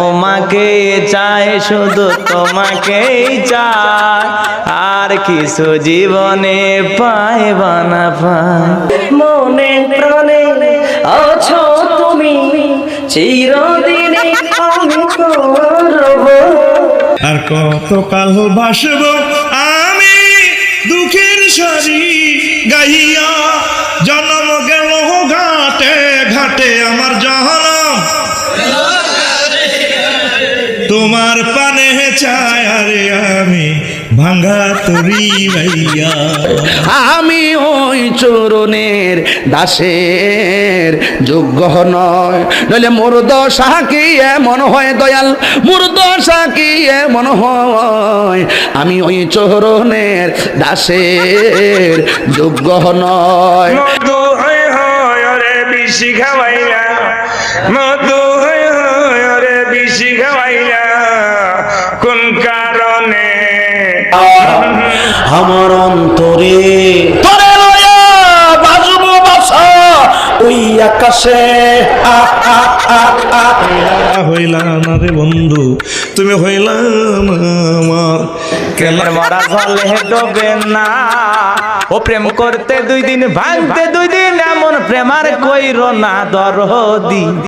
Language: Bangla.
তোমাকে চাই, শুধু তোমাকেই চাই, আর কিছু জীবনে পাইবা না পাই। মনে প্রাণে আছো তুমি, চিরদিনে আমি করব। আর কতকাল ভাসব আমি দুঃখের সারি গাইয়া, জন্ম গেল ঘাটে ঘাটে আমার জনম, তোমার পানে চাই আরে আমি ভাঙ্গা তরি ভাইয়া। আমি ওই চরণের দাসের যোগ্য নয়, নইলে মোর দশা কি এমন হয় দয়াল, মোর দশা কি এমন হয়, আমি ওই চরণের দাসের যোগ্য নয়। মধু হয় রে বিশি খাওয়াইলা, মধু হয় রে বিশি খাওয়াইলা, কোন কারণে আমার অন্তরে তোরে লয়া বাজবো বাসা ওই আকাশে। হইলাম না রে বন্ধু, তুমি হইলাম আমার প্রেমের মরা জলে ডোবে না, ও প্রেম করতে 2 দিন ভাঙতে 2 দিন, এমন প্রেমার কইরো না দরদি।